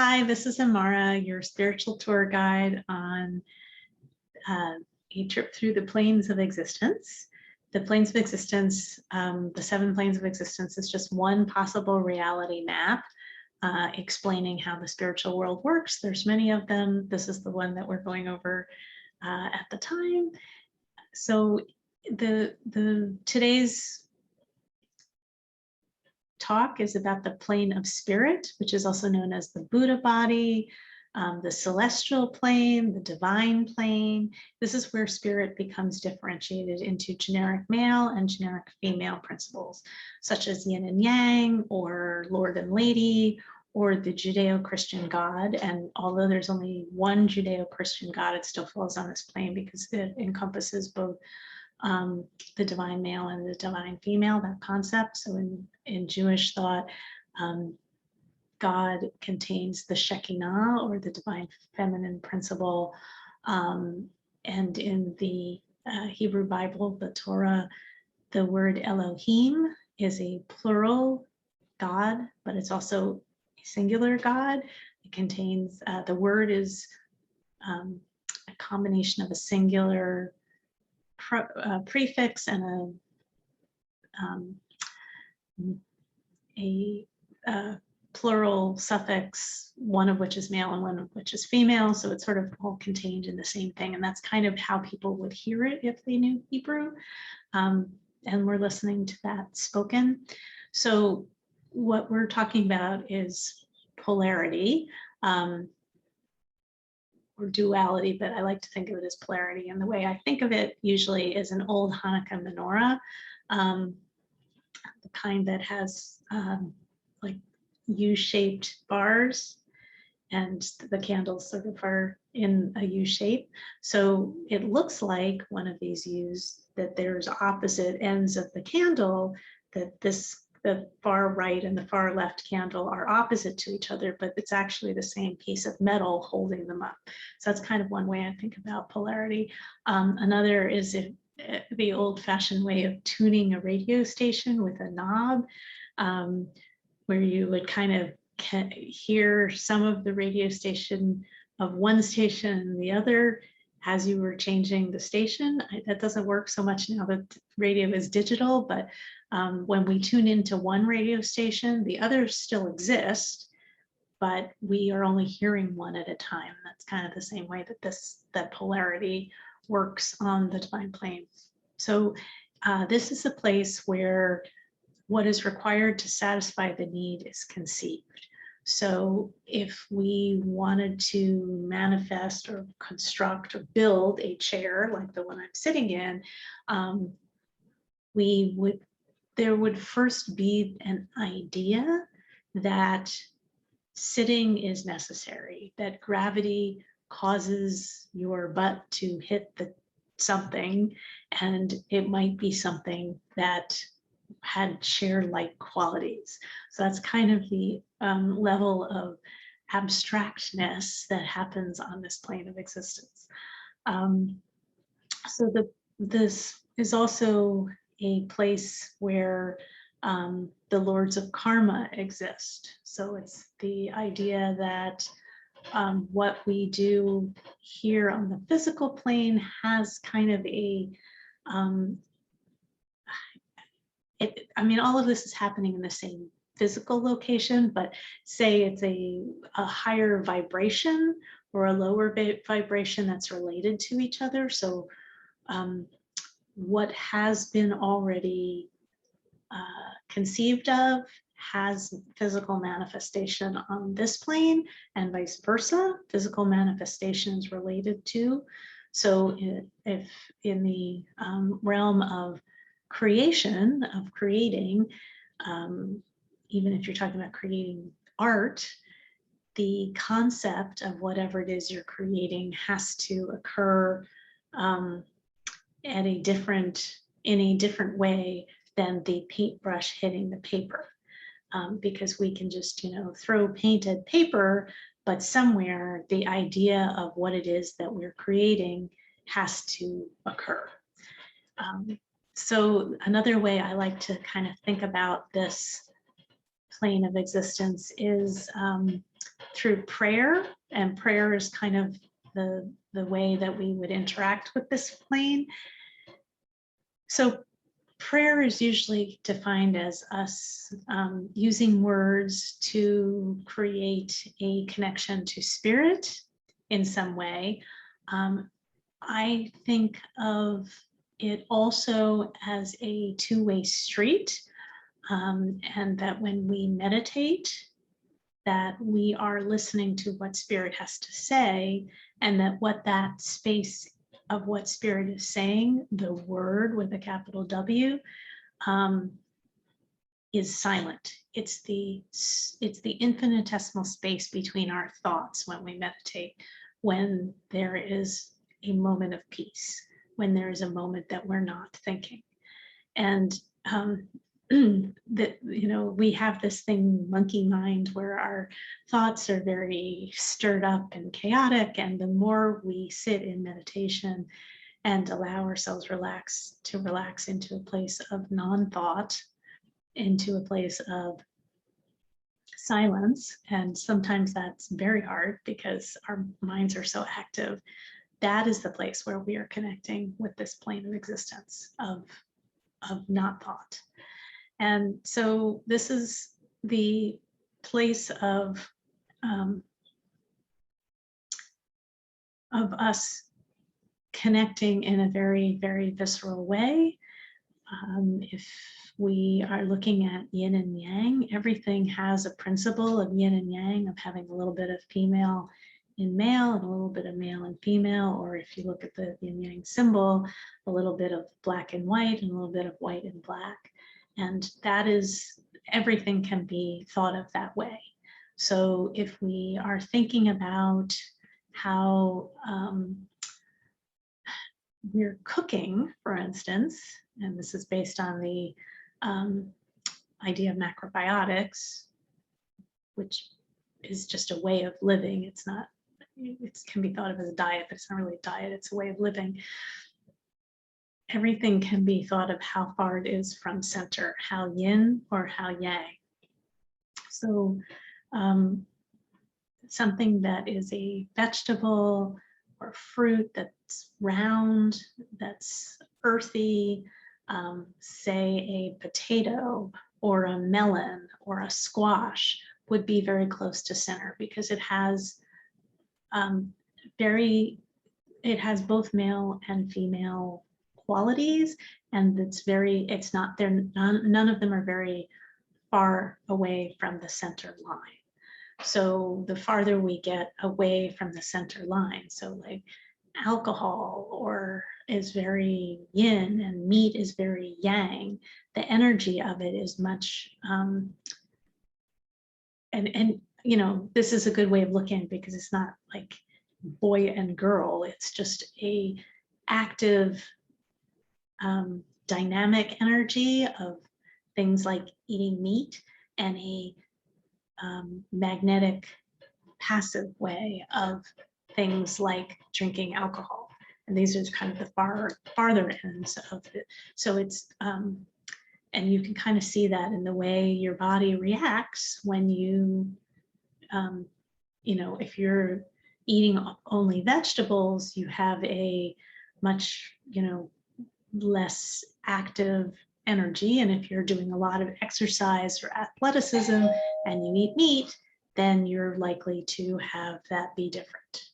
Hi, this is Amara, your spiritual tour guide on a trip through the planes of existence. The planes of existence, the 7 planes of existence, is just one possible reality map explaining how the spiritual world works. There's many of them. This is the one that we're going over at the time. So today's talk is about the plane of spirit, which is also known as the Buddha body, the celestial plane, the divine plane. This is where spirit becomes differentiated into generic male and generic female principles, such as Yin and Yang, or Lord and Lady, or the Judeo-Christian God. And although there's only one Judeo-Christian God, it still falls on this plane because it encompasses both the divine male and the divine female, that concept. So in Jewish thought, God contains the Shekinah, or the divine feminine principle. And in the Hebrew Bible, the Torah, the word Elohim is a plural God, but it's also a singular God. It contains, the word is a combination of a singular prefix and a plural suffix, one of which is male and one of which is female. So it's sort of all contained in the same thing. And that's kind of how people would hear it if they knew Hebrew. And we're listening to that spoken. So what we're talking about is polarity. Or duality, but I like to think of it as polarity. And the way I think of it usually is an old Hanukkah menorah, the kind that has like U-shaped bars, and the candles sort of are in a U shape. So it looks like one of these U's, that there's opposite ends of the candle, that the far right and the far left candle are opposite to each other, but it's actually the same piece of metal holding them up. So that's kind of one way I think about polarity. Another is the old-fashioned way of tuning a radio station with a knob, where you would kind of hear some of the radio station of one station and the other as you were changing the station. That doesn't work so much now that radio is digital, but when we tune into one radio station, the others still exist, but we are only hearing one at a time. That's kind of the same way that polarity works on the divine plane. So this is a place where what is required to satisfy the need is conceived. So if we wanted to manifest or construct or build a chair like the one I'm sitting in, there would first be an idea that sitting is necessary, that gravity causes your butt to hit something, and it might be something that had chair-like qualities. So that's kind of the level of abstractness that happens on this plane of existence. So this is also a place where the lords of karma exist. So it's the idea that what we do here on the physical plane has kind of a, I mean, all of this is happening in the same physical location, but say it's a higher vibration or a lower vibration that's related to each other. So what has been already conceived of has physical manifestation on this plane, and vice versa, physical manifestations related to. So if in the realm of creation, of creating, even if you're talking about creating art, the concept of whatever it is you're creating has to occur in a different way than the paintbrush hitting the paper, because we can just, throw paint at paper, but somewhere the idea of what it is that we're creating has to occur. So another way I like to kind of think about this plane of existence is through prayer, and prayer is kind of the way that we would interact with this plane. So prayer is usually defined as us using words to create a connection to spirit in some way. I think of it also as a two-way street, and that when we meditate, that we are listening to what spirit has to say, and that what that space of what spirit is saying, the word with a capital W, is silent. It's the infinitesimal space between our thoughts when we meditate, when there is a moment of peace, when there is a moment that we're not thinking. And that, you know, we have this thing, monkey mind, where our thoughts are very stirred up and chaotic. And the more we sit in meditation and allow ourselves to relax into a place of non-thought, into a place of silence, and sometimes that's very hard because our minds are so active, that is the place where we are connecting with this plane of existence of not thought. And so this is the place of us connecting in a very, very visceral way. If we are looking at yin and yang, everything has a principle of yin and yang, of having a little bit of female in male and a little bit of male and female, or if you look at the yin yang symbol, a little bit of black and white and a little bit of white and black. And that is, everything can be thought of that way. So if we are thinking about how we're cooking, for instance, and this is based on the idea of macrobiotics, which is just a way of living. It's not, it can be thought of as a diet, but it's not really a diet, it's a way of living. Everything can be thought of how far it is from center, how yin or how yang. So something that is a vegetable or fruit that's round, that's earthy, say a potato or a melon or a squash, would be very close to center because it has both male and female qualities, and it's not, none of them are very far away from the center line. So the farther we get away from the center line, so like alcohol or is very yin and meat is very yang, the energy of it is much, and you know, this is a good way of looking because it's not like boy and girl, it's just a active, dynamic energy of things like eating meat, and a magnetic passive way of things like drinking alcohol. And these are kind of the farther ends of it. So it's, and you can kind of see that in the way your body reacts when you, you know, if you're eating only vegetables, you have a much, you know, less active energy. And if you're doing a lot of exercise or athleticism and you eat meat, then you're likely to have that be different.